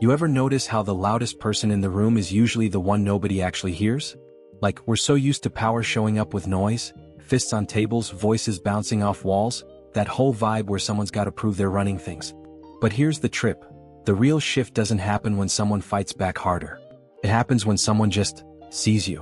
You ever notice how the loudest person in the room is usually the one nobody actually hears? Like, we're so used to power showing up with noise, fists on tables, voices bouncing off walls, that whole vibe where someone's gotta prove they're running things. But here's the trip. The real shift doesn't happen when someone fights back harder. It happens when someone just sees you.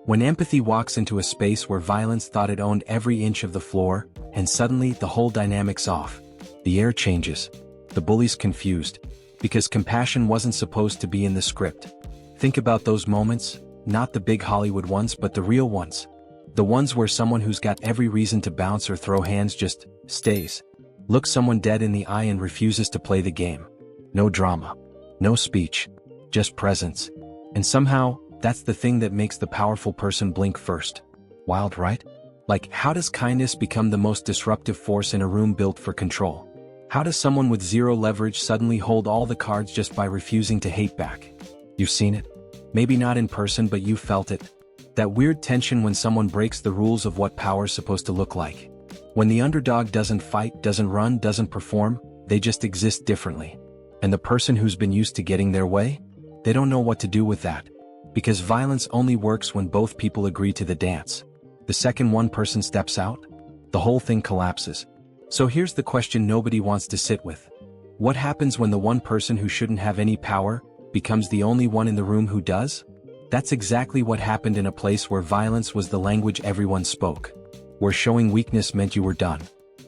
When empathy walks into a space where violence thought it owned every inch of the floor, and suddenly the whole dynamic's off. The air changes. The bully's confused. Because compassion wasn't supposed to be in the script. Think about those moments, not the big Hollywood ones but the real ones. The ones where someone who's got every reason to bounce or throw hands just stays. Looks someone dead in the eye and refuses to play the game. No drama. No speech. Just presence. And somehow, that's the thing that makes the powerful person blink first. Wild, right? Like, how does kindness become the most disruptive force in a room built for control? How does someone with zero leverage suddenly hold all the cards just by refusing to hate back? You've seen it. Maybe not in person, but you felt it. That weird tension when someone breaks the rules of what power's supposed to look like. When the underdog doesn't fight, doesn't run, doesn't perform, they just exist differently. And the person who's been used to getting their way? They don't know what to do with that. Because violence only works when both people agree to the dance. The second one person steps out, the whole thing collapses. So here's the question nobody wants to sit with. What happens when the one person who shouldn't have any power becomes the only one in the room who does? That's exactly what happened in a place where violence was the language everyone spoke. Where showing weakness meant you were done.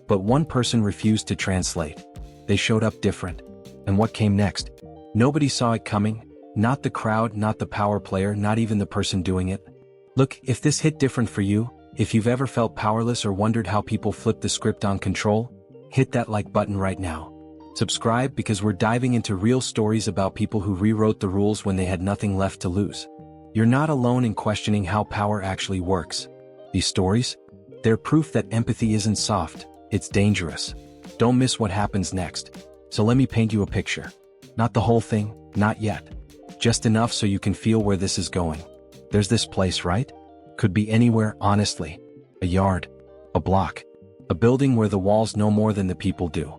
But one person refused to translate. They showed up different. And what came next? Nobody saw it coming. Not the crowd, not the power player, not even the person doing it. Look, if this hit different for you, if you've ever felt powerless or wondered how people flip the script on control, hit that like button right now. Subscribe because we're diving into real stories about people who rewrote the rules when they had nothing left to lose. You're not alone in questioning how power actually works. These stories? They're proof that empathy isn't soft, it's dangerous. Don't miss what happens next. So let me paint you a picture. Not the whole thing, not yet. Just enough so you can feel where this is going. There's this place, right? Could be anywhere, honestly. A yard. A block. A building where the walls know more than the people do.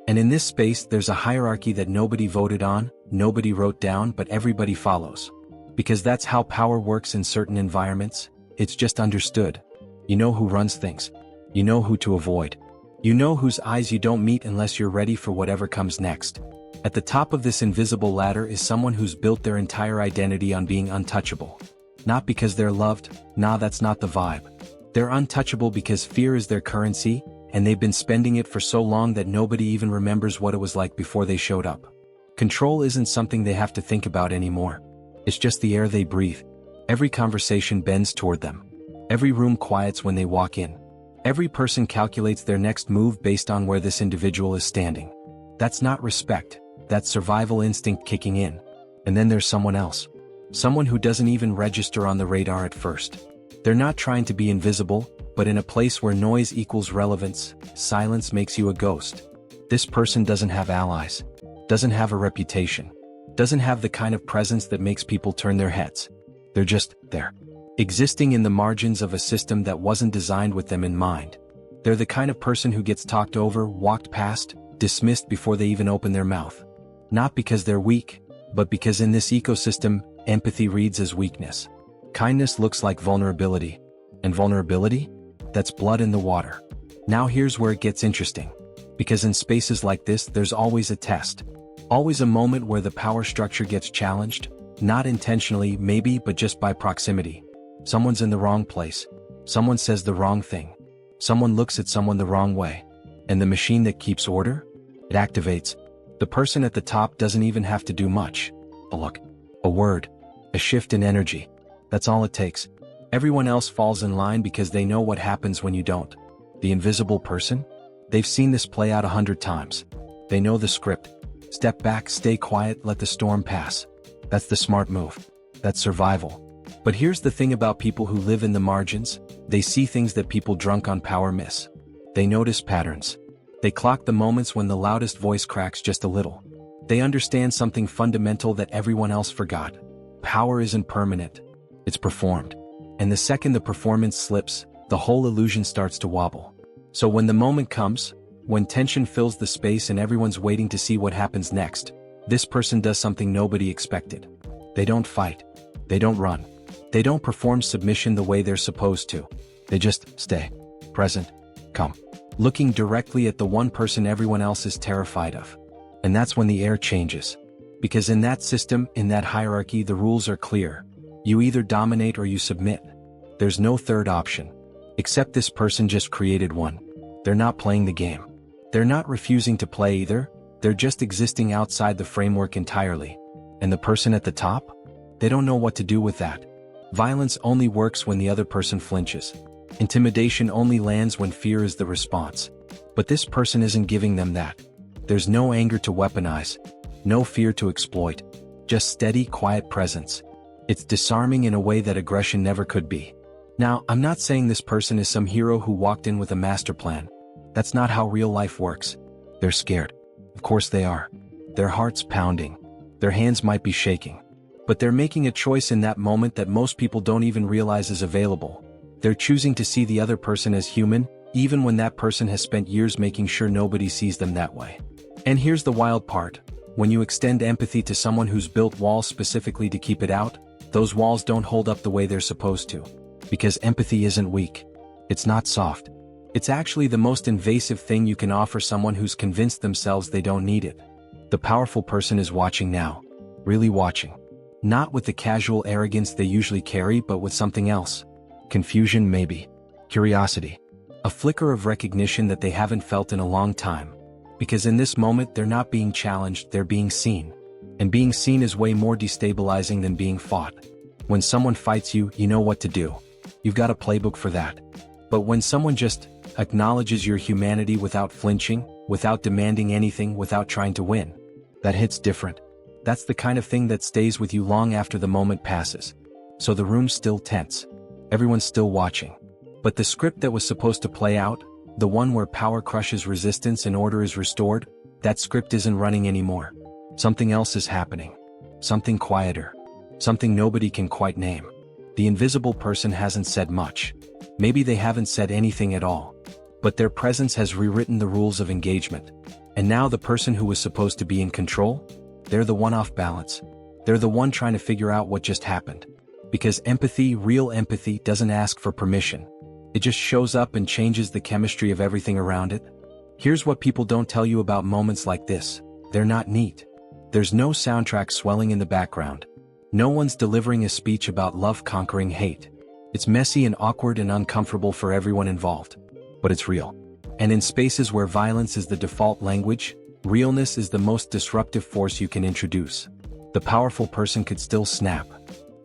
And in this space there's a hierarchy that nobody voted on, nobody wrote down, but everybody follows. Because that's how power works in certain environments, it's just understood. You know who runs things. You know who to avoid. You know whose eyes you don't meet unless you're ready for whatever comes next. At the top of this invisible ladder is someone who's built their entire identity on being untouchable. Not because they're loved, nah, that's not the vibe. They're untouchable because fear is their currency, and they've been spending it for so long that nobody even remembers what it was like before they showed up. Control isn't something they have to think about anymore. It's just the air they breathe. Every conversation bends toward them. Every room quiets when they walk in. Every person calculates their next move based on where this individual is standing. That's not respect, that's survival instinct kicking in. And then there's someone else. Someone who doesn't even register on the radar at first. They're not trying to be invisible, but in a place where noise equals relevance, silence makes you a ghost. This person doesn't have allies. Doesn't have a reputation. Doesn't have the kind of presence that makes people turn their heads. They're just there. Existing in the margins of a system that wasn't designed with them in mind. They're the kind of person who gets talked over, walked past, dismissed before they even open their mouth. Not because they're weak, but because in this ecosystem, empathy reads as weakness. Kindness looks like vulnerability. And vulnerability? That's blood in the water. Now here's where it gets interesting. Because in spaces like this, there's always a test. Always a moment where the power structure gets challenged. Not intentionally, maybe, but just by proximity. Someone's in the wrong place. Someone says the wrong thing. Someone looks at someone the wrong way. And the machine that keeps order? It activates. The person at the top doesn't even have to do much. A look. A word. A shift in energy. That's all it takes. Everyone else falls in line because they know what happens when you don't. The invisible person? They've seen this play out 100 times. They know the script. Step back, stay quiet, let the storm pass. That's the smart move. That's survival. But here's the thing about people who live in the margins. They see things that people drunk on power miss. They notice patterns. They clock the moments when the loudest voice cracks just a little. They understand something fundamental that everyone else forgot. Power isn't permanent. It's performed. And the second the performance slips, the whole illusion starts to wobble. So when the moment comes, when tension fills the space and everyone's waiting to see what happens next, This person does something nobody expected. They don't fight. They don't run. They don't perform submission the way they're supposed to. They just stay. Present. Come. Looking directly at the one person everyone else is terrified of. And that's when the air changes. Because in that system, in that hierarchy, the rules are clear. You either dominate or you submit. There's no third option. Except this person just created one. They're not playing the game. They're not refusing to play either. They're just existing outside the framework entirely. And the person at the top? They don't know what to do with that. Violence only works when the other person flinches. Intimidation only lands when fear is the response. But this person isn't giving them that. There's no anger to weaponize. No fear to exploit. Just steady, quiet presence. It's disarming in a way that aggression never could be. Now, I'm not saying this person is some hero who walked in with a master plan. That's not how real life works. They're scared. Of course they are. Their heart's pounding. Their hands might be shaking. But they're making a choice in that moment that most people don't even realize is available. They're choosing to see the other person as human, even when that person has spent years making sure nobody sees them that way. And here's the wild part. When you extend empathy to someone who's built walls specifically to keep it out, those walls don't hold up the way they're supposed to. Because empathy isn't weak. It's not soft. It's actually the most invasive thing you can offer someone who's convinced themselves they don't need it. The powerful person is watching now. Really watching. Not with the casual arrogance they usually carry, but with something else. Confusion maybe. Curiosity. A flicker of recognition that they haven't felt in a long time. Because in this moment they're not being challenged, they're being seen. And being seen is way more destabilizing than being fought. When someone fights you, you know what to do. You've got a playbook for that. But when someone just acknowledges your humanity without flinching, without demanding anything, without trying to win, that hits different. That's the kind of thing that stays with you long after the moment passes. So the room's still tense. Everyone's still watching. But the script that was supposed to play out, the one where power crushes resistance and order is restored, that script isn't running anymore. Something else is happening. Something quieter. Something nobody can quite name. The invisible person hasn't said much. Maybe they haven't said anything at all. But their presence has rewritten the rules of engagement. And now the person who was supposed to be in control? They're the one off balance. They're the one trying to figure out what just happened. Because empathy, real empathy, doesn't ask for permission. It just shows up and changes the chemistry of everything around it. Here's what people don't tell you about moments like this. They're not neat. There's no soundtrack swelling in the background. No one's delivering a speech about love conquering hate. It's messy and awkward and uncomfortable for everyone involved. But it's real. And in spaces where violence is the default language, realness is the most disruptive force you can introduce. The powerful person could still snap.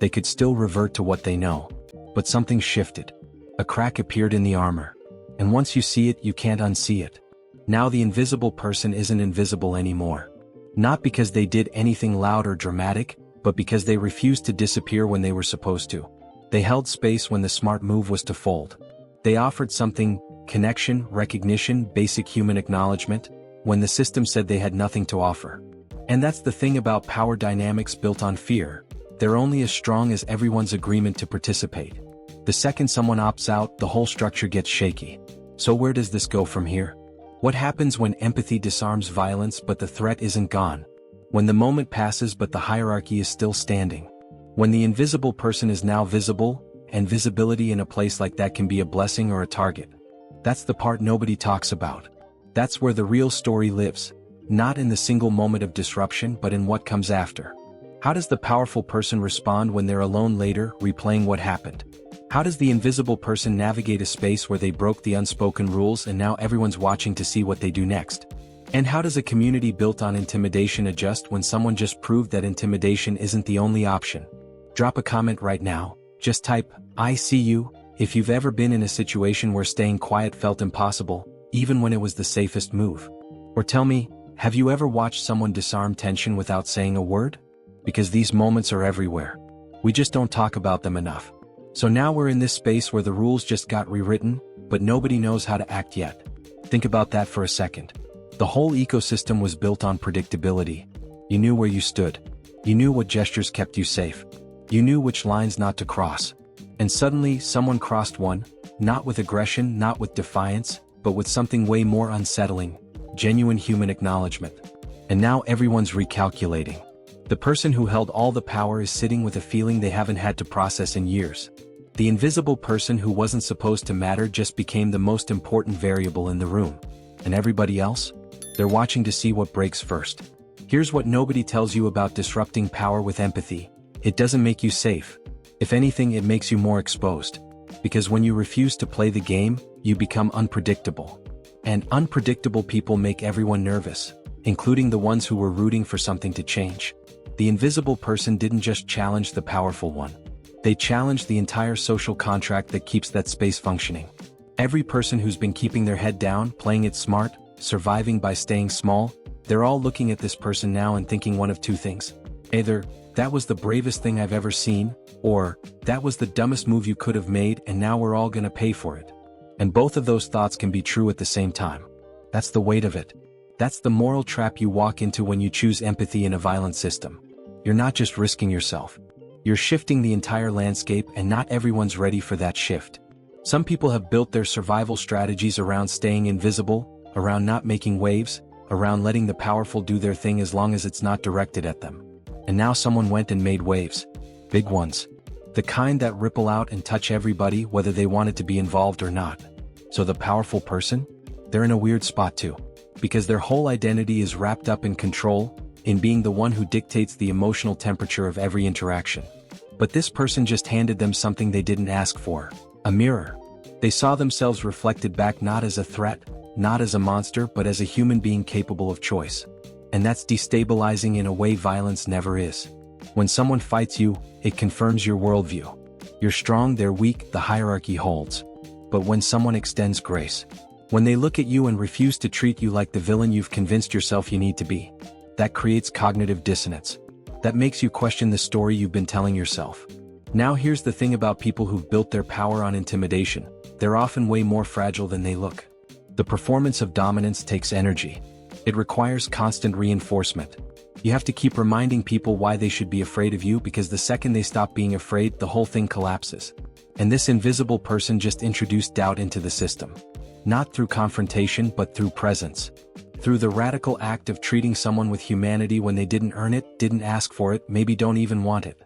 They could still revert to what they know. But something shifted. A crack appeared in the armor. And once you see it, you can't unsee it. Now the invisible person isn't invisible anymore. Not because they did anything loud or dramatic, but because they refused to disappear when they were supposed to. They held space when the smart move was to fold. They offered something, connection, recognition, basic human acknowledgement, when the system said they had nothing to offer. And that's the thing about power dynamics built on fear. They're only as strong as everyone's agreement to participate. The second someone opts out, the whole structure gets shaky. So where does this go from here? What happens when empathy disarms violence but the threat isn't gone? When the moment passes but the hierarchy is still standing? When the invisible person is now visible, and visibility in a place like that can be a blessing or a target? That's the part nobody talks about. That's where the real story lives. Not in the single moment of disruption, but in what comes after. How does the powerful person respond when they're alone later, replaying what happened? How does the invisible person navigate a space where they broke the unspoken rules and now everyone's watching to see what they do next? And how does a community built on intimidation adjust when someone just proved that intimidation isn't the only option? Drop a comment right now. Just type, "I see you," if you've ever been in a situation where staying quiet felt impossible, even when it was the safest move. Or tell me, have you ever watched someone disarm tension without saying a word? Because these moments are everywhere. We just don't talk about them enough. So now we're in this space where the rules just got rewritten, but nobody knows how to act yet. Think about that for a second. The whole ecosystem was built on predictability. You knew where you stood. You knew what gestures kept you safe. You knew which lines not to cross. And suddenly, someone crossed one, not with aggression, not with defiance, but with something way more unsettling: genuine human acknowledgement. And now everyone's recalculating. The person who held all the power is sitting with a feeling they haven't had to process in years. The invisible person who wasn't supposed to matter just became the most important variable in the room. And everybody else? They're watching to see what breaks first. Here's what nobody tells you about disrupting power with empathy. It doesn't make you safe. If anything, it makes you more exposed. Because when you refuse to play the game, you become unpredictable. And unpredictable people make everyone nervous, including the ones who were rooting for something to change. The invisible person didn't just challenge the powerful one. They challenged the entire social contract that keeps that space functioning. Every person who's been keeping their head down, playing it smart, surviving by staying small, they're all looking at this person now and thinking one of two things. Either, that was the bravest thing I've ever seen, or, that was the dumbest move you could have made and now we're all gonna pay for it. And both of those thoughts can be true at the same time. That's the weight of it. That's the moral trap you walk into when you choose empathy in a violent system. You're not just risking yourself. You're shifting the entire landscape, and not everyone's ready for that shift. Some people have built their survival strategies around staying invisible, around not making waves, around letting the powerful do their thing as long as it's not directed at them. And now someone went and made waves. Big ones. The kind that ripple out and touch everybody whether they wanted to be involved or not. So the powerful person? They're in a weird spot too. Because their whole identity is wrapped up in control, in being the one who dictates the emotional temperature of every interaction. But this person just handed them something they didn't ask for. A mirror. They saw themselves reflected back not as a threat, not as a monster, but as a human being capable of choice. And that's destabilizing in a way violence never is. When someone fights you, it confirms your worldview. You're strong, they're weak, the hierarchy holds. But when someone extends grace, when they look at you and refuse to treat you like the villain you've convinced yourself you need to be, that creates cognitive dissonance. That makes you question the story you've been telling yourself. Now here's the thing about people who've built their power on intimidation. They're often way more fragile than they look. The performance of dominance takes energy. It requires constant reinforcement. You have to keep reminding people why they should be afraid of you, because the second they stop being afraid, the whole thing collapses. And this invisible person just introduced doubt into the system. Not through confrontation, but through presence. Through the radical act of treating someone with humanity when they didn't earn it, didn't ask for it, maybe don't even want it.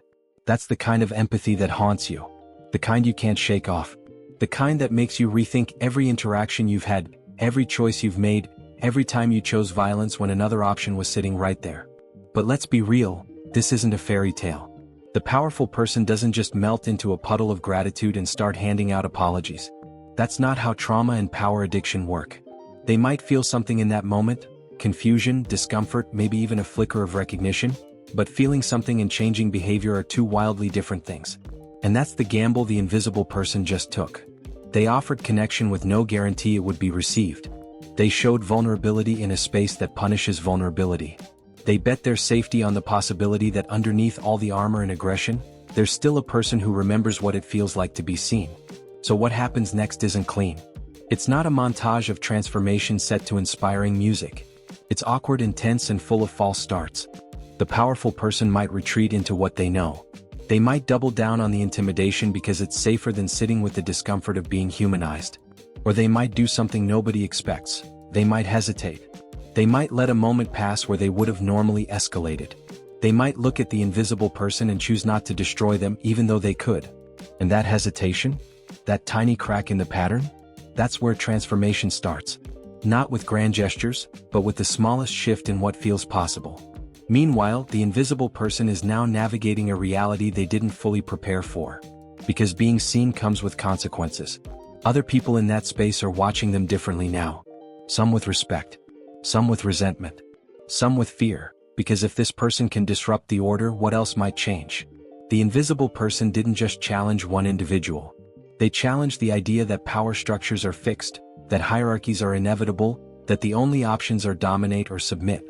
That's the kind of empathy that haunts you. The kind you can't shake off. The kind that makes you rethink every interaction you've had, every choice you've made, every time you chose violence when another option was sitting right there. But let's be real, this isn't a fairy tale. The powerful person doesn't just melt into a puddle of gratitude and start handing out apologies. That's not how trauma and power addiction work. They might feel something in that moment, confusion, discomfort, maybe even a flicker of recognition, but feeling something and changing behavior are two wildly different things. And that's the gamble the invisible person just took. They offered connection with no guarantee it would be received. They showed vulnerability in a space that punishes vulnerability. They bet their safety on the possibility that underneath all the armor and aggression, there's still a person who remembers what it feels like to be seen. So what happens next isn't clean. It's not a montage of transformation set to inspiring music. It's awkward, intense, and full of false starts. The powerful person might retreat into what they know. They might double down on the intimidation because it's safer than sitting with the discomfort of being humanized. Or they might do something nobody expects. They might hesitate. They might let a moment pass where they would have normally escalated. They might look at the invisible person and choose not to destroy them even though they could. And that hesitation? That tiny crack in the pattern? That's where transformation starts. Not with grand gestures, but with the smallest shift in what feels possible. Meanwhile, the invisible person is now navigating a reality they didn't fully prepare for. Because being seen comes with consequences. Other people in that space are watching them differently now. Some with respect. Some with resentment. Some with fear. Because if this person can disrupt the order, what else might change? The invisible person didn't just challenge one individual. They challenged the idea that power structures are fixed, that hierarchies are inevitable, that the only options are dominate or submit.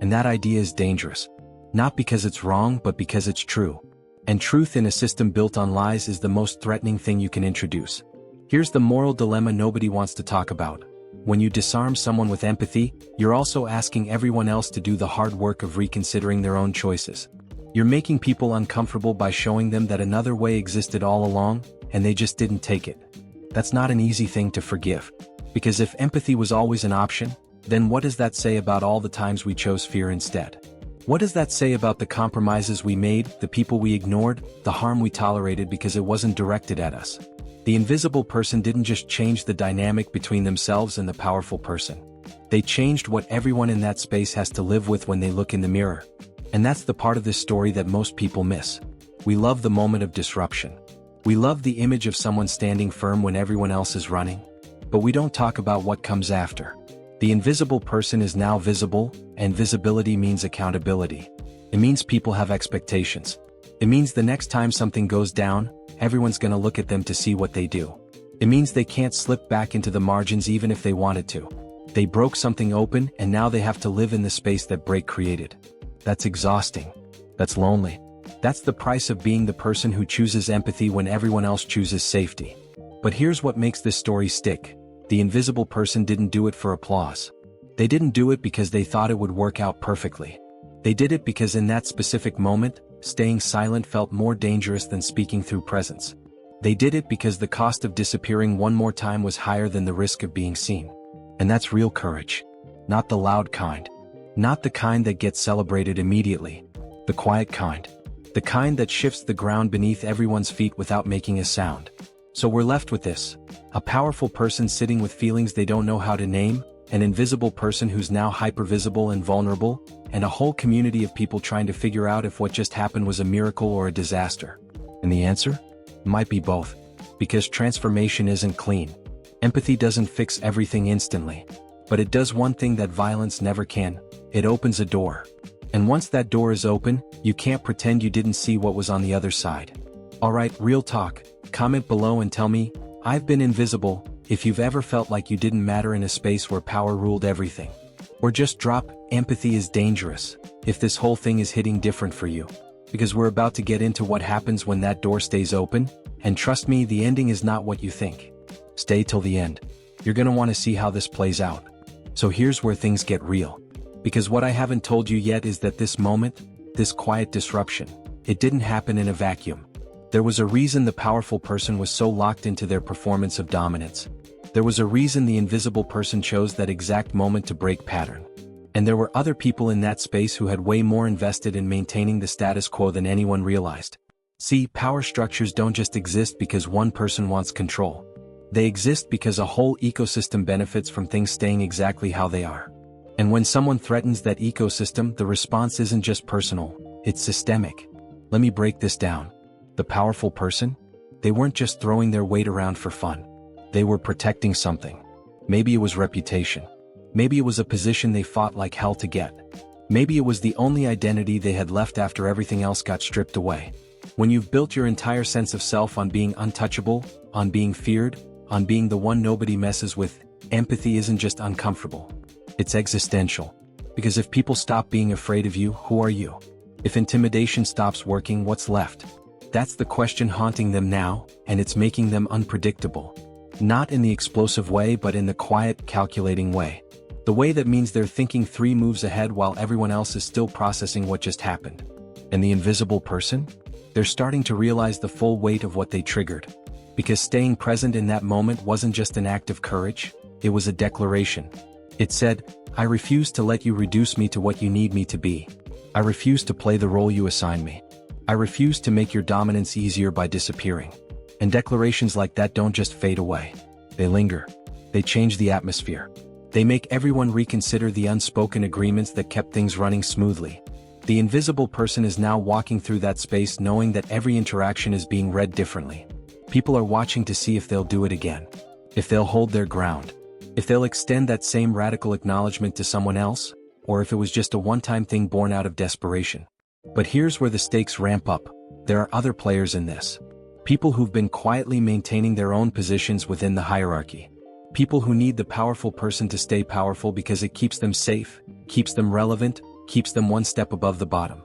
And that idea is dangerous. Not because it's wrong, but because it's true. And truth in a system built on lies is the most threatening thing you can introduce. Here's the moral dilemma nobody wants to talk about. When you disarm someone with empathy, you're also asking everyone else to do the hard work of reconsidering their own choices. You're making people uncomfortable by showing them that another way existed all along, and they just didn't take it. That's not an easy thing to forgive. Because if empathy was always an option, then what does that say about all the times we chose fear instead? What does that say about the compromises we made, the people we ignored, the harm we tolerated because it wasn't directed at us? The invisible person didn't just change the dynamic between themselves and the powerful person. They changed what everyone in that space has to live with when they look in the mirror. And that's the part of this story that most people miss. We love the moment of disruption. We love the image of someone standing firm when everyone else is running. But we don't talk about what comes after. The invisible person is now visible, and visibility means accountability. It means people have expectations. It means the next time something goes down, everyone's gonna look at them to see what they do. It means they can't slip back into the margins even if they wanted to. They broke something open and now they have to live in the space that break created. That's exhausting. That's lonely. That's the price of being the person who chooses empathy when everyone else chooses safety. But here's what makes this story stick. The invisible person didn't do it for applause. They didn't do it because they thought it would work out perfectly. They did it because in that specific moment, staying silent felt more dangerous than speaking through presence. They did it because the cost of disappearing one more time was higher than the risk of being seen. And that's real courage. Not the loud kind. Not the kind that gets celebrated immediately. The quiet kind. The kind that shifts the ground beneath everyone's feet without making a sound. So we're left with this. A powerful person sitting with feelings they don't know how to name, an invisible person who's now hypervisible and vulnerable, and a whole community of people trying to figure out if what just happened was a miracle or a disaster. And the answer? Might be both. Because transformation isn't clean. Empathy doesn't fix everything instantly. But it does one thing that violence never can. It opens a door. And once that door is open, you can't pretend you didn't see what was on the other side. Alright, real talk. Comment below and tell me, I've been invisible, if you've ever felt like you didn't matter in a space where power ruled everything. Or just drop, empathy is dangerous, if this whole thing is hitting different for you. Because we're about to get into what happens when that door stays open, and trust me, the ending is not what you think. Stay till the end. You're gonna want to see how this plays out. So here's where things get real. Because what I haven't told you yet is that this moment, this quiet disruption, it didn't happen in a vacuum. There was a reason the powerful person was so locked into their performance of dominance. There was a reason the invisible person chose that exact moment to break pattern. And there were other people in that space who had way more invested in maintaining the status quo than anyone realized. See, power structures don't just exist because one person wants control. They exist because a whole ecosystem benefits from things staying exactly how they are. And when someone threatens that ecosystem, the response isn't just personal, it's systemic. Let me break this down. The powerful person? They weren't just throwing their weight around for fun. They were protecting something. Maybe it was reputation. Maybe it was a position they fought like hell to get. Maybe it was the only identity they had left after everything else got stripped away. When you've built your entire sense of self on being untouchable, on being feared, on being the one nobody messes with, empathy isn't just uncomfortable. It's existential. Because if people stop being afraid of you, who are you? If intimidation stops working, what's left? That's the question haunting them now, and it's making them unpredictable. Not in the explosive way, but in the quiet, calculating way. The way that means they're thinking 3 moves ahead while everyone else is still processing what just happened. And the invisible person? They're starting to realize the full weight of what they triggered. Because staying present in that moment wasn't just an act of courage, it was a declaration. It said, I refuse to let you reduce me to what you need me to be. I refuse to play the role you assign me. I refuse to make your dominance easier by disappearing. And declarations like that don't just fade away. They linger. They change the atmosphere. They make everyone reconsider the unspoken agreements that kept things running smoothly. The invisible person is now walking through that space knowing that every interaction is being read differently. People are watching to see if they'll do it again. If they'll hold their ground. If they'll extend that same radical acknowledgement to someone else, or if it was just a one-time thing born out of desperation. But here's where the stakes ramp up. There are other players in this. People who've been quietly maintaining their own positions within the hierarchy. People who need the powerful person to stay powerful because it keeps them safe, keeps them relevant, keeps them one step above the bottom.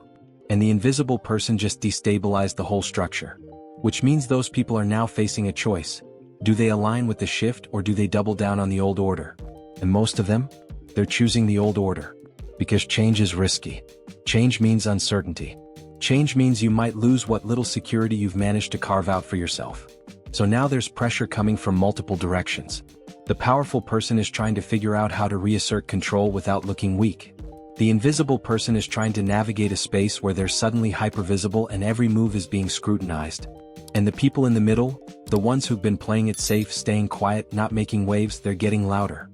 And the invisible person just destabilized the whole structure. Which means those people are now facing a choice. Do they align with the shift or do they double down on the old order? And most of them? They're choosing the old order. Because change is risky. Change means uncertainty. Change means you might lose what little security you've managed to carve out for yourself. So now there's pressure coming from multiple directions. The powerful person is trying to figure out how to reassert control without looking weak. The invisible person is trying to navigate a space where they're suddenly hypervisible and every move is being scrutinized. And the people in the middle, the ones who've been playing it safe, staying quiet, not making waves, they're getting louder.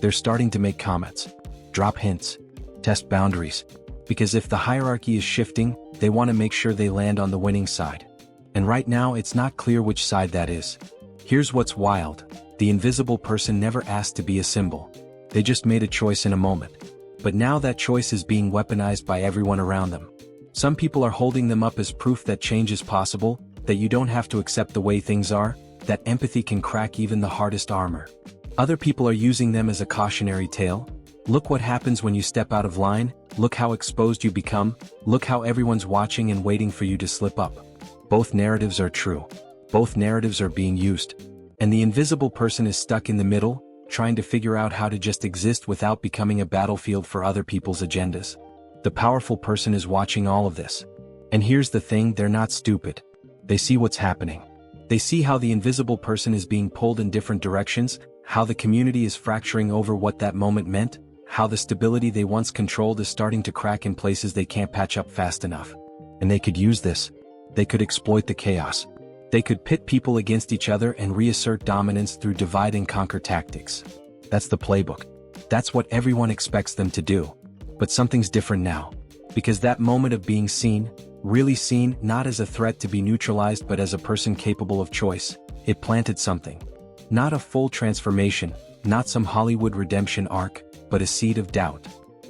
They're starting to make comments, drop hints, test boundaries. Because if the hierarchy is shifting, they want to make sure they land on the winning side. And right now it's not clear which side that is. Here's what's wild. The invisible person never asked to be a symbol. They just made a choice in a moment. But now that choice is being weaponized by everyone around them. Some people are holding them up as proof that change is possible, that you don't have to accept the way things are, that empathy can crack even the hardest armor. Other people are using them as a cautionary tale. Look what happens when you step out of line, look how exposed you become, look how everyone's watching and waiting for you to slip up. Both narratives are true. Both narratives are being used. And the invisible person is stuck in the middle, trying to figure out how to just exist without becoming a battlefield for other people's agendas. The powerful person is watching all of this. And here's the thing, they're not stupid. They see what's happening. They see how the invisible person is being pulled in different directions, how the community is fracturing over what that moment meant, how the stability they once controlled is starting to crack in places they can't patch up fast enough. And they could use this. They could exploit the chaos. They could pit people against each other and reassert dominance through divide and conquer tactics. That's the playbook. That's what everyone expects them to do. But something's different now. Because that moment of being seen, really seen, not as a threat to be neutralized but as a person capable of choice, it planted something. Not a full transformation, not some Hollywood redemption arc, but a seed of doubt.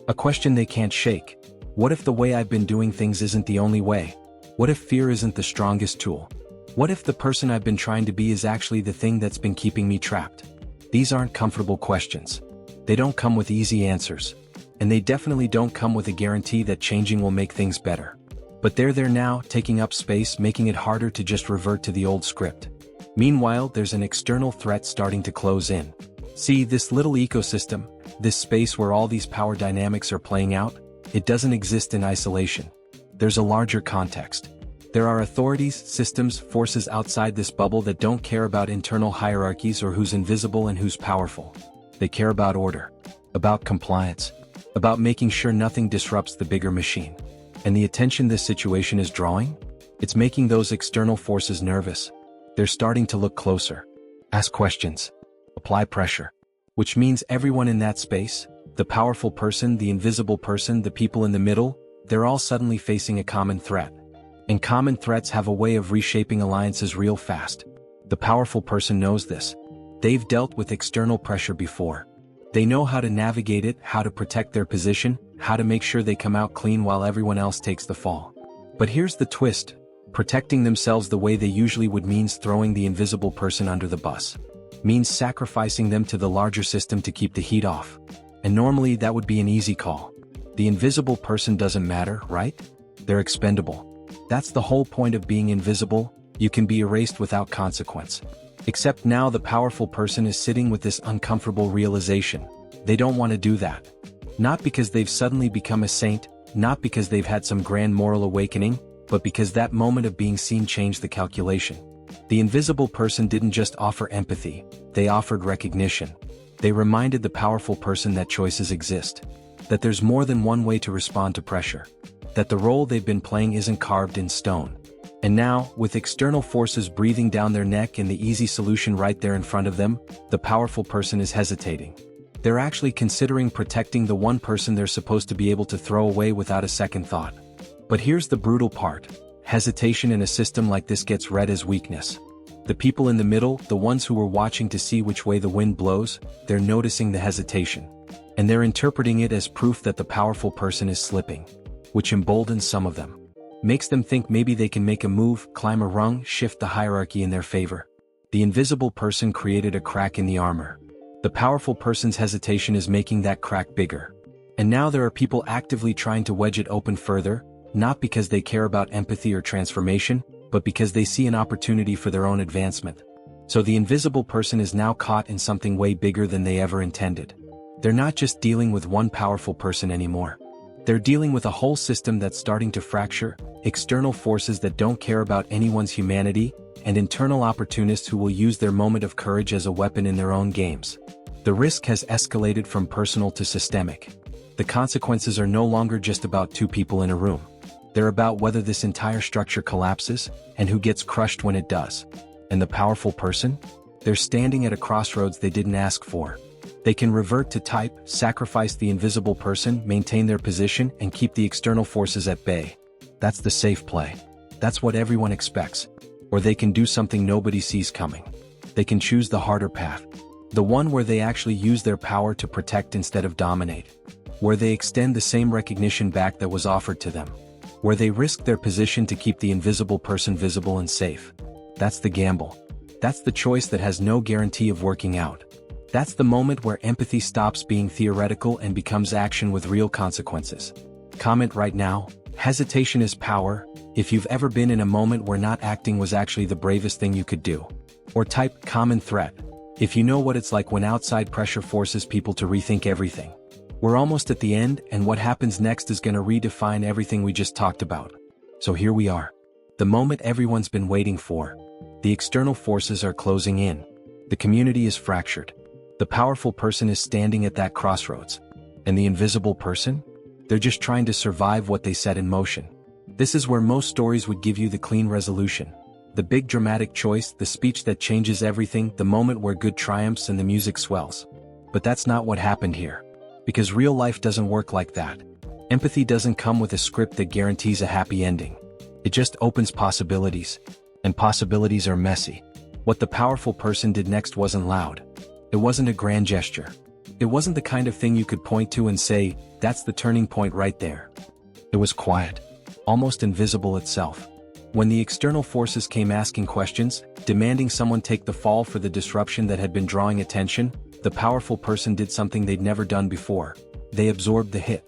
A question they can't shake. What if the way I've been doing things isn't the only way? What if fear isn't the strongest tool? What if the person I've been trying to be is actually the thing that's been keeping me trapped? These aren't comfortable questions. They don't come with easy answers. And they definitely don't come with a guarantee that changing will make things better. But they're there now, taking up space, making it harder to just revert to the old script. Meanwhile, there's an external threat starting to close in. See, this little ecosystem, this space where all these power dynamics are playing out, it doesn't exist in isolation. There's a larger context. There are authorities, systems, forces outside this bubble that don't care about internal hierarchies or who's invisible and who's powerful. They care about order, about compliance, about making sure nothing disrupts the bigger machine. And the attention this situation is drawing? It's making those external forces nervous. They're starting to look closer, ask questions, apply pressure. Which means everyone in that space, the powerful person, the invisible person, the people in the middle, they're all suddenly facing a common threat. And common threats have a way of reshaping alliances real fast. The powerful person knows this. They've dealt with external pressure before. They know how to navigate it, how to protect their position, how to make sure they come out clean while everyone else takes the fall. But here's the twist. Protecting themselves the way they usually would means throwing the invisible person under the bus. Means sacrificing them to the larger system to keep the heat off. And normally that would be an easy call. The invisible person doesn't matter, right? They're expendable. That's the whole point of being invisible. You can be erased without consequence. Except now the powerful person is sitting with this uncomfortable realization. They don't want to do that. Not because they've suddenly become a saint, not because they've had some grand moral awakening, but because that moment of being seen changed the calculation. The invisible person didn't just offer empathy, they offered recognition. They reminded the powerful person that choices exist. That there's more than one way to respond to pressure. That the role they've been playing isn't carved in stone. And now, with external forces breathing down their neck and the easy solution right there in front of them, the powerful person is hesitating. They're actually considering protecting the one person they're supposed to be able to throw away without a second thought. But here's the brutal part. Hesitation in a system like this gets read as weakness. The people in the middle, the ones who were watching to see which way the wind blows, they're noticing the hesitation. And they're interpreting it as proof that the powerful person is slipping. Which emboldens some of them. Makes them think maybe they can make a move, climb a rung, shift the hierarchy in their favor. The invisible person created a crack in the armor. The powerful person's hesitation is making that crack bigger. And now there are people actively trying to wedge it open further, not because they care about empathy or transformation, but because they see an opportunity for their own advancement. So the invisible person is now caught in something way bigger than they ever intended. They're not just dealing with one powerful person anymore. They're dealing with a whole system that's starting to fracture, external forces that don't care about anyone's humanity, and internal opportunists who will use their moment of courage as a weapon in their own games. The risk has escalated from personal to systemic. The consequences are no longer just about two people in a room. They're about whether this entire structure collapses, and who gets crushed when it does. And the powerful person? They're standing at a crossroads they didn't ask for. They can revert to type, sacrifice the invisible person, maintain their position, and keep the external forces at bay. That's the safe play. That's what everyone expects. Or they can do something nobody sees coming. They can choose the harder path. The one where they actually use their power to protect instead of dominate. Where they extend the same recognition back that was offered to them. Where they risk their position to keep the invisible person visible and safe. That's the gamble. That's the choice that has no guarantee of working out. That's the moment where empathy stops being theoretical and becomes action with real consequences. Comment right now, hesitation is power, if you've ever been in a moment where not acting was actually the bravest thing you could do. Or type common threat, if you know what it's like when outside pressure forces people to rethink everything. We're almost at the end, and what happens next is going to redefine everything we just talked about. So here we are. The moment everyone's been waiting for. The external forces are closing in. The community is fractured. The powerful person is standing at that crossroads. And the invisible person? They're just trying to survive what they set in motion. This is where most stories would give you the clean resolution. The big dramatic choice, the speech that changes everything, the moment where good triumphs and the music swells. But that's not what happened here. Because real life doesn't work like that. Empathy doesn't come with a script that guarantees a happy ending. It just opens possibilities. And possibilities are messy. What the powerful person did next wasn't loud. It wasn't a grand gesture. It wasn't the kind of thing you could point to and say, that's the turning point right there. It was quiet. Almost invisible itself. When the external forces came asking questions, demanding someone take the fall for the disruption that had been drawing attention, the powerful person did something they'd never done before. They absorbed the hit.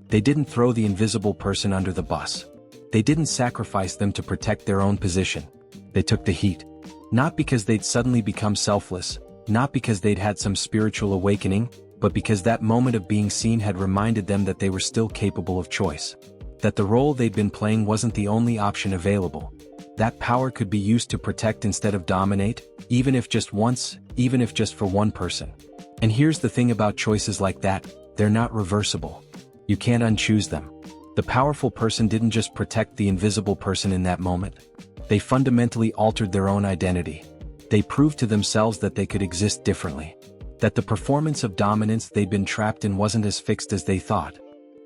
They didn't throw the invisible person under the bus. They didn't sacrifice them to protect their own position. They took the heat. Not because they'd suddenly become selfless, not because they'd had some spiritual awakening, but because that moment of being seen had reminded them that they were still capable of choice. That the role they'd been playing wasn't the only option available. That power could be used to protect instead of dominate, even if just once, even if just for one person. And here's the thing about choices like that, they're not reversible. You can't unchoose them. The powerful person didn't just protect the invisible person in that moment. They fundamentally altered their own identity. They proved to themselves that they could exist differently. That the performance of dominance they'd been trapped in wasn't as fixed as they thought.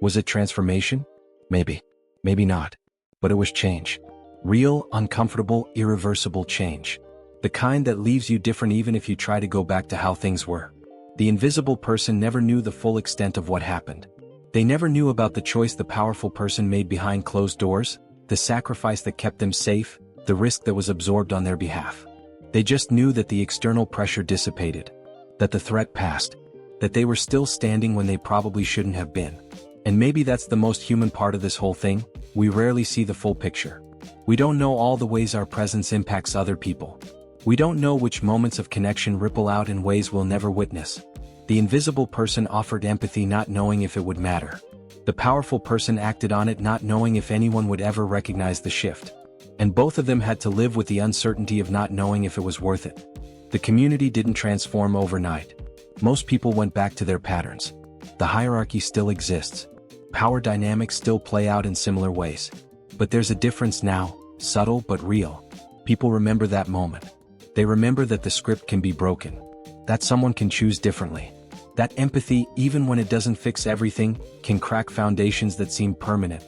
Was it transformation? Maybe. Maybe not. But it was change. Real, uncomfortable, irreversible change. The kind that leaves you different even if you try to go back to how things were. The invisible person never knew the full extent of what happened. They never knew about the choice the powerful person made behind closed doors, the sacrifice that kept them safe, the risk that was absorbed on their behalf. They just knew that the external pressure dissipated. That the threat passed. That they were still standing when they probably shouldn't have been. And maybe that's the most human part of this whole thing, we rarely see the full picture. We don't know all the ways our presence impacts other people. We don't know which moments of connection ripple out in ways we'll never witness. The invisible person offered empathy not knowing if it would matter. The powerful person acted on it not knowing if anyone would ever recognize the shift. And both of them had to live with the uncertainty of not knowing if it was worth it. The community didn't transform overnight. Most people went back to their patterns. The hierarchy still exists. Power dynamics still play out in similar ways. But there's a difference now, subtle but real. People remember that moment. They remember that the script can be broken. That someone can choose differently. That empathy, even when it doesn't fix everything, can crack foundations that seem permanent.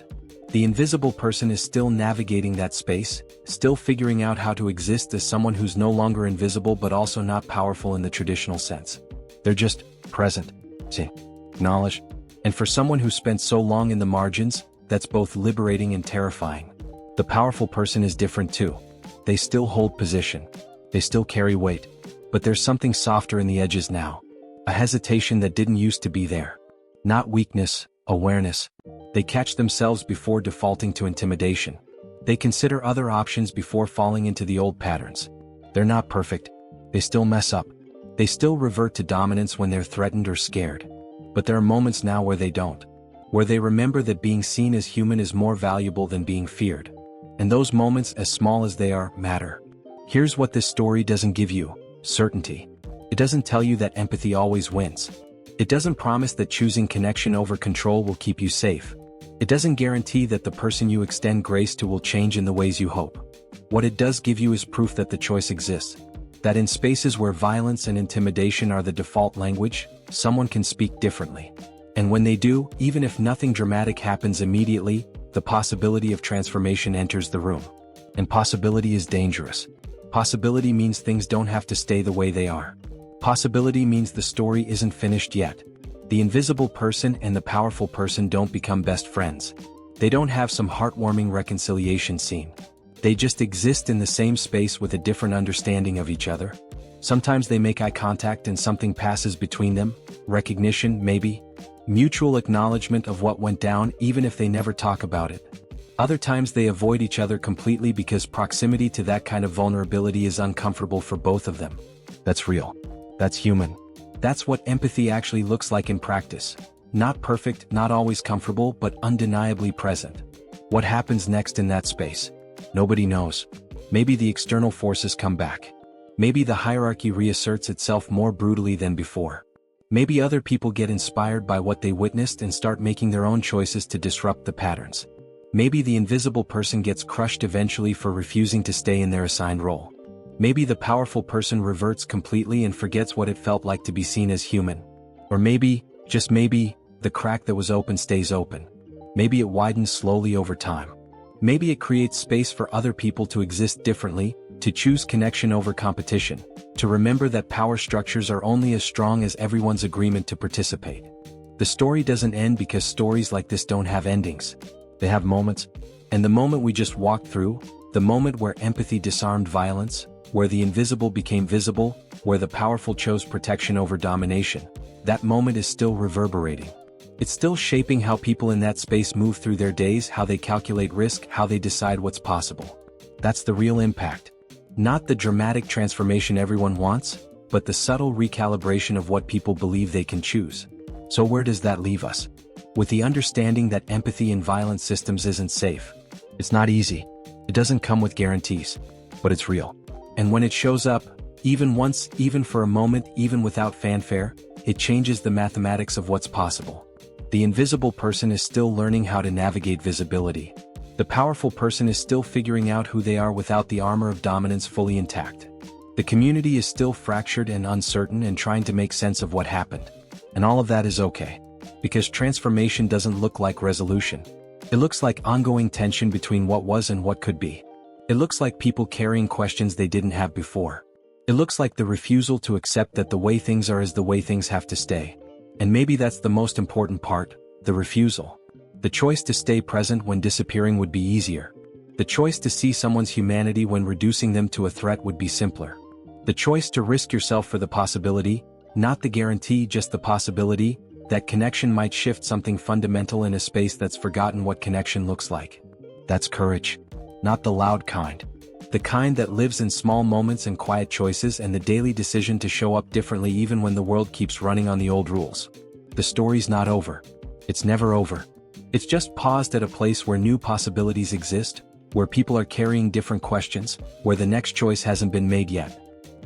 The invisible person is still navigating that space, still figuring out how to exist as someone who's no longer invisible but also not powerful in the traditional sense. They're just present, acknowledged. And for someone who spent so long in the margins, that's both liberating and terrifying. The powerful person is different too. They still hold position. They still carry weight. But there's something softer in the edges now. A hesitation that didn't used to be there. Not weakness, awareness. They catch themselves before defaulting to intimidation. They consider other options before falling into the old patterns. They're not perfect. They still mess up. They still revert to dominance when they're threatened or scared. But there are moments now where they don't. where they remember that being seen as human is more valuable than being feared. And those moments, as small as they are, matter. Here's what this story doesn't give you: certainty. It doesn't tell you that empathy always wins. It doesn't promise that choosing connection over control will keep you safe. It doesn't guarantee that the person you extend grace to will change in the ways you hope. What it does give you is proof that the choice exists. That in spaces where violence and intimidation are the default language, someone can speak differently. And when they do, even if nothing dramatic happens immediately, the possibility of transformation enters the room. And possibility is dangerous. Possibility means things don't have to stay the way they are. Possibility means the story isn't finished yet. The invisible person and the powerful person don't become best friends. They don't have some heartwarming reconciliation scene. They just exist in the same space with a different understanding of each other. Sometimes they make eye contact and something passes between them. Recognition, maybe. Mutual acknowledgement of what went down, even if they never talk about it. Other times they avoid each other completely because proximity to that kind of vulnerability is uncomfortable for both of them. That's real. That's human. That's what empathy actually looks like in practice. Not perfect, not always comfortable, but undeniably present. What happens next in that space? Nobody knows. Maybe the external forces come back. Maybe the hierarchy reasserts itself more brutally than before. Maybe other people get inspired by what they witnessed and start making their own choices to disrupt the patterns. Maybe the invisible person gets crushed eventually for refusing to stay in their assigned role. Maybe the powerful person reverts completely and forgets what it felt like to be seen as human. Or maybe, just maybe, the crack that was open stays open. Maybe it widens slowly over time. Maybe it creates space for other people to exist differently, to choose connection over competition, to remember that power structures are only as strong as everyone's agreement to participate. The story doesn't end because stories like this don't have endings. They have moments. And the moment we just walked through, the moment where empathy disarmed violence, where the invisible became visible, where the powerful chose protection over domination, that moment is still reverberating. It's still shaping how people in that space move through their days, how they calculate risk, how they decide what's possible. That's the real impact. Not the dramatic transformation everyone wants, but the subtle recalibration of what people believe they can choose. So where does that leave us? With the understanding that empathy in violent systems isn't safe. It's not easy. It doesn't come with guarantees. But it's real. And when it shows up, even once, even for a moment, even without fanfare, it changes the mathematics of what's possible. The invisible person is still learning how to navigate visibility. The powerful person is still figuring out who they are without the armor of dominance fully intact. The community is still fractured and uncertain and trying to make sense of what happened. And all of that is okay. Because transformation doesn't look like resolution. It looks like ongoing tension between what was and what could be. It looks like people carrying questions they didn't have before. It looks like the refusal to accept that the way things are is the way things have to stay. And maybe that's the most important part, the refusal. The choice to stay present when disappearing would be easier. The choice to see someone's humanity when reducing them to a threat would be simpler. The choice to risk yourself for the possibility, not the guarantee, just the possibility, that connection might shift something fundamental in a space that's forgotten what connection looks like. That's courage. Not the loud kind. The kind that lives in small moments and quiet choices and the daily decision to show up differently even when the world keeps running on the old rules. The story's not over. It's never over. It's just paused at a place where new possibilities exist, where people are carrying different questions, where the next choice hasn't been made yet.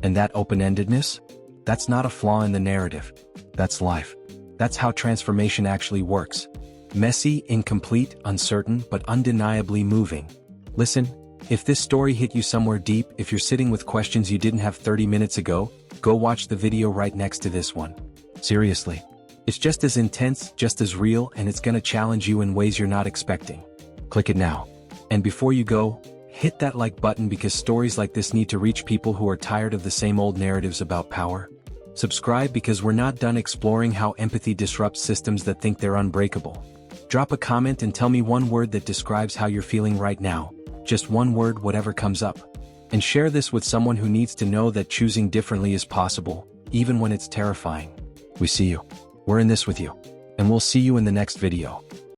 And that open-endedness? That's not a flaw in the narrative. That's life. That's how transformation actually works. Messy, incomplete, uncertain, but undeniably moving. Listen, if this story hit you somewhere deep, if you're sitting with questions you didn't have 30 minutes ago, go watch the video right next to this one. Seriously. It's just as intense, just as real, and it's gonna challenge you in ways you're not expecting. Click it now. And before you go, hit that like button because stories like this need to reach people who are tired of the same old narratives about power. Subscribe because we're not done exploring how empathy disrupts systems that think they're unbreakable. Drop a comment and tell me one word that describes how you're feeling right now. Just one word, whatever comes up. And share this with someone who needs to know that choosing differently is possible, even when it's terrifying. We see you. We're in this with you. And we'll see you in the next video.